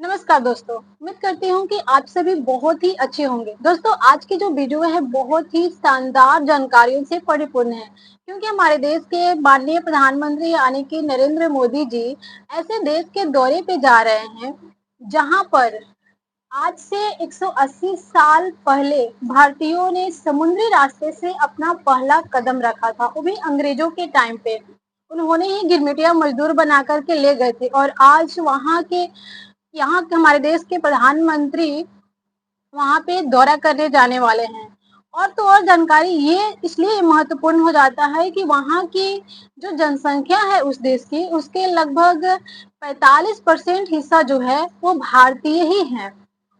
नमस्कार दोस्तों, उम्मीद करती हूँ कि आप सभी बहुत ही अच्छे होंगे। दोस्तों, आज की जो वीडियो है बहुत ही शानदार जानकारियों से परिपूर्ण है, क्योंकि हमारे देश के माननीय प्रधानमंत्री यानी कि नरेंद्र मोदी जी ऐसे देश के दौरे पे जा रहे हैं, जहाँ पर आज से 180 साल पहले भारतीयों ने समुद्री रास्ते से अपना पहला कदम रखा था, वो भी अंग्रेजों के टाइम पे। उन्होंने ही गिरमिटिया मजदूर बना करके ले गए थे और आज यहाँ के हमारे देश के प्रधानमंत्री वहाँ पे दौरा करने जाने वाले हैं। और तो और जानकारी ये इसलिए महत्वपूर्ण हो जाता है कि वहाँ की जो जनसंख्या है उस देश की, उसके लगभग 45% हिस्सा जो है वो भारतीय ही हैं।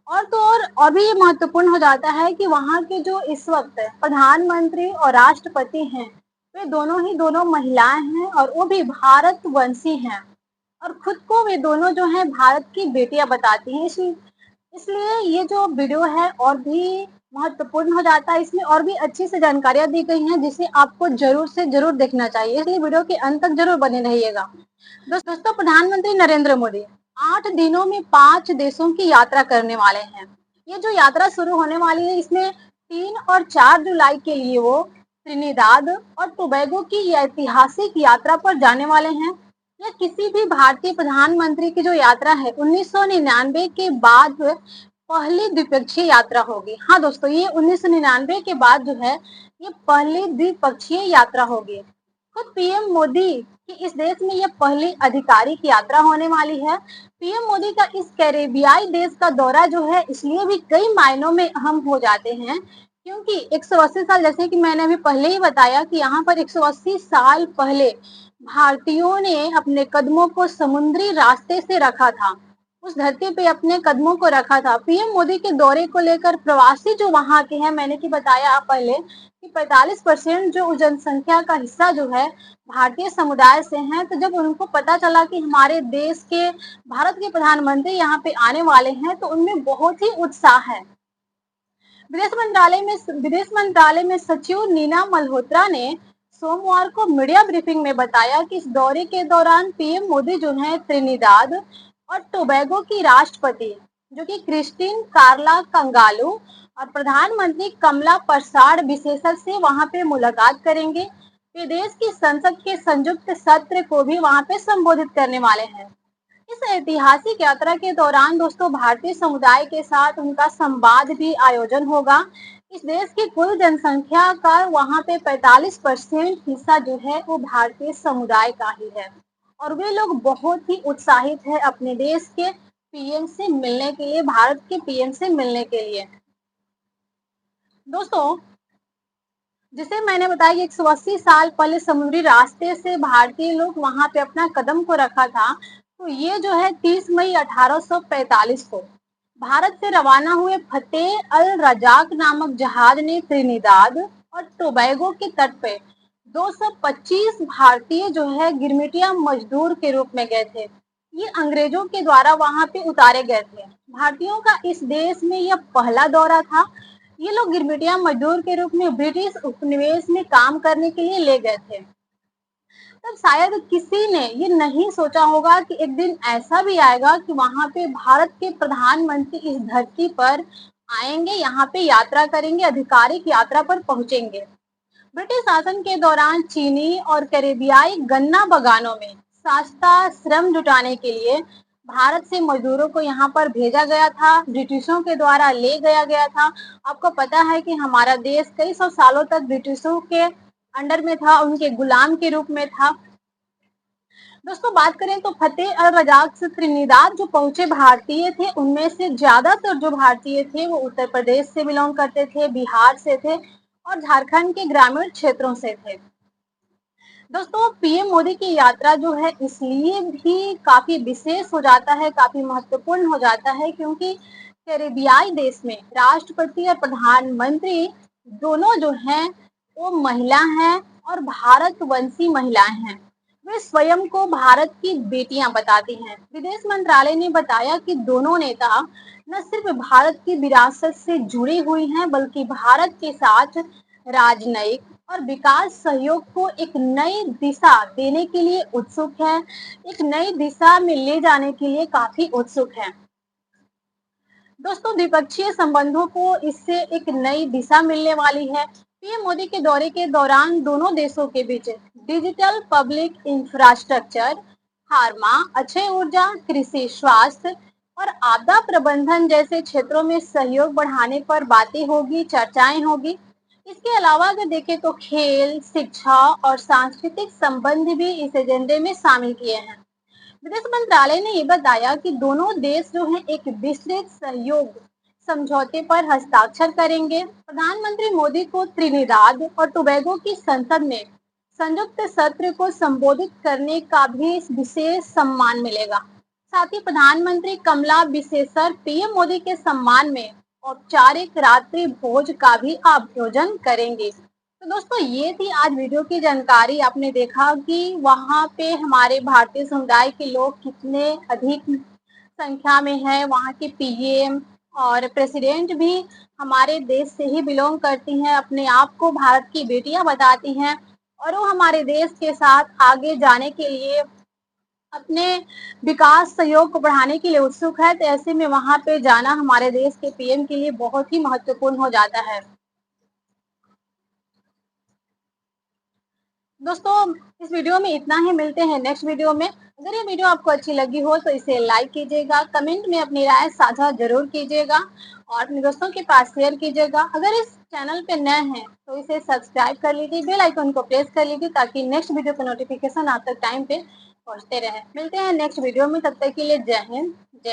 और तो और भी ये महत्वपूर्ण हो जाता है कि वहाँ के जो इस वक्त प्रधानमंत्री और राष्ट्रपति हैं, वे दोनों महिलाएं हैं और वो भी भारतवंशी हैं। और खुद को वे दोनों जो हैं भारत की बेटियां बताती हैं। इसलिए ये जो वीडियो है और भी महत्वपूर्ण हो जाता है, इसमें और भी अच्छी से जानकारियां दी गई हैं जिसे आपको जरूर से जरूर देखना चाहिए, इसलिए वीडियो के अंत तक जरूर बने रहिएगा। दोस्तों, प्रधानमंत्री नरेंद्र मोदी 8 दिनों में 5 देशों की यात्रा करने वाले हैं। ये जो यात्रा शुरू होने वाली है, इसमें 3 और 4 जुलाई के लिए वो त्रिनिदाद और टोबैगो की ऐतिहासिक यात्रा पर जाने वाले हैं। या किसी भी भारतीय प्रधानमंत्री की जो यात्रा है 1999 के बाद पहली द्विपक्षीय यात्रा होगी। हाँ दोस्तों, ये 1999 के बाद जो है ये पहली द्विपक्षीय यात्रा होगी। खुद पीएम मोदी की इस देश में यह पहली आधिकारिक यात्रा होने वाली है। पीएम मोदी का इस कैरेबियाई देश का दौरा जो है इसलिए भी कई मायनों में अहम हो जाते हैं, क्योंकि 180 साल, जैसे कि मैंने अभी पहले ही बताया कि यहाँ पर 180 साल पहले भारतीयों ने अपने कदमों को समुद्री रास्ते से रखा था, उस धरती पे अपने कदमों को रखा था। पीएम मोदी के दौरे को लेकर प्रवासी जो वहाँ के हैं, मैंने कि बताया पहले कि 45% जो जनसंख्या का हिस्सा जो है भारतीय समुदाय से हैं। तो जब उनको पता चला कि हमारे देश के भारत के प्रधानमंत्री यहाँ पे आने वाले हैं, तो उनमें बहुत ही उत्साह है। विदेश मंत्रालय में सचिव नीना मल्होत्रा ने सोमवार को मीडिया ब्रीफिंग में बताया कि इस दौरे के दौरान पीएम मोदी जो है त्रिनिदाद और टोबैगो की राष्ट्रपति जो कि क्रिस्टीन कार्ला कंगालू और प्रधानमंत्री कमला प्रसाद विशेषज्ञ से वहां पे मुलाकात करेंगे। वे देश की संसद के संयुक्त सत्र को भी वहां पे संबोधित करने वाले हैं। इस ऐतिहासिक यात्रा के दौरान दोस्तों भारतीय समुदाय के साथ उनका संवाद भी आयोजन होगा। इस देश की कुल जनसंख्या का वहाँ पे 45% हिस्सा जो है वो भारतीय समुदाय का ही है और वे लोग बहुत ही उत्साहित है अपने देश के पीएम से मिलने के लिए, भारत के पीएम से मिलने के लिए। दोस्तों, जिसे मैंने बताया कि 180 साल पहले समुद्री रास्ते से भारतीय लोग वहां पे अपना कदम को रखा था, तो ये जो है 30 मई 1845 को भारत से रवाना हुए फतेह अल रजाक नामक जहाज ने त्रिनिदाद और टोबैगो के तट पे 225 भारतीय जो है गिरमिटिया मजदूर के रूप में गए थे। ये अंग्रेजों के द्वारा वहां पे उतारे गए थे। भारतीयों का इस देश में यह पहला दौरा था। ये लोग गिरमिटिया मजदूर के रूप में ब्रिटिश उपनिवेश में काम करने के लिए ले गए थे। तब शायद किसी ने ये नहीं सोचा होगा कि एक दिन ऐसा भी आएगा कि वहां पे भारत के प्रधानमंत्री इस धरती पर आएंगे, यहाँ पे यात्रा करेंगे, आधिकारिक यात्रा पर पहुंचेंगे। ब्रिटिश शासन के दौरान चीनी और कैरेबियाई गन्ना बगानों में सस्ता श्रम जुटाने के लिए भारत से मजदूरों को यहाँ पर भेजा गया था, ब्रिटिशों के द्वारा ले गया गया था। आपको पता है कि हमारा देश कई सौ सालों तक ब्रिटिशों के अंडर में था, उनके गुलाम के रूप में था। दोस्तों, बात करें तो फतेह अल रजाक से त्रिनिदाद जो पहुंचे भारतीय थे, उनमें से ज्यादातर जो भारतीय थे वो उत्तर प्रदेश से बिलोंग करते थे, बिहार से थे और झारखंड के ग्रामीण क्षेत्रों से थे। दोस्तों, पीएम मोदी की यात्रा जो है इसलिए भी काफी विशेष हो जाता है, काफी महत्वपूर्ण हो जाता है, क्योंकि कैरेबियाई देश में राष्ट्रपति और प्रधानमंत्री दोनों जो हैं वो महिला हैं और भारतवंशी महिलाएं हैं। वे स्वयं को भारत की बेटियां बताती हैं। विदेश मंत्रालय ने बताया कि दोनों नेता न सिर्फ भारत की विरासत से जुड़ी हुई हैं, बल्कि भारत के साथ राजनयिक और विकास सहयोग को एक नई दिशा देने के लिए उत्सुक है, एक नई दिशा में ले जाने के लिए काफी उत्सुक है। दोस्तों, द्विपक्षीय संबंधों को इससे एक नई दिशा मिलने वाली है। पीएम मोदी के दौरे के दौरान दोनों देशों के बीच डिजिटल पब्लिक इंफ्रास्ट्रक्चर, फार्मा, अक्षय ऊर्जा, कृषि, स्वास्थ्य और आपदा प्रबंधन जैसे क्षेत्रों में सहयोग बढ़ाने पर बातें होगी, चर्चाएं होगी। इसके अलावा अगर देखें तो खेल, शिक्षा और सांस्कृतिक संबंध भी इस एजेंडे में शामिल किए हैं। विदेश मंत्रालय ने ये बताया कि दोनों देश जो है एक विस्तृत सहयोग समझौते पर हस्ताक्षर करेंगे। प्रधानमंत्री मोदी को त्रिनिदाद और टोबैगो की संसद में संयुक्त सत्र को संबोधित करने का भी विशेष सम्मान मिलेगा। साथ ही प्रधानमंत्री कमला विशेषर पीएम मोदी के सम्मान में औपचारिक रात्रि भोज का भी आयोजन करेंगे। तो दोस्तों, ये थी आज वीडियो की जानकारी। आपने देखा कि वहाँ पे हमारे भारतीय समुदाय के लोग कितने अधिक संख्या में है। वहाँ के पीएम और प्रेसिडेंट भी हमारे देश से ही बिलोंग करती हैं, अपने आप को भारत की बेटियां बताती हैं और वो हमारे देश के साथ आगे जाने के लिए अपने विकास सहयोग को बढ़ाने के लिए उत्सुक है। तो ऐसे में वहाँ पे जाना हमारे देश के पीएम के लिए बहुत ही महत्वपूर्ण हो जाता है। दोस्तों, इस वीडियो में इतना ही। मिलते हैं नेक्स्ट वीडियो में। अगर ये वीडियो आपको अच्छी लगी हो तो इसे लाइक कीजिएगा, कमेंट में अपनी राय साझा जरूर कीजिएगा और अपने दोस्तों के पास शेयर कीजिएगा। अगर इस चैनल पे नए हैं तो इसे सब्सक्राइब कर लीजिए, बेल आइकन को प्रेस कर लीजिए ताकि नेक्स्ट वीडियो का नोटिफिकेशन आप तक टाइम पे पहुंचते रहे। मिलते हैं नेक्स्ट वीडियो में, तब तक के लिए जय हिंद, जय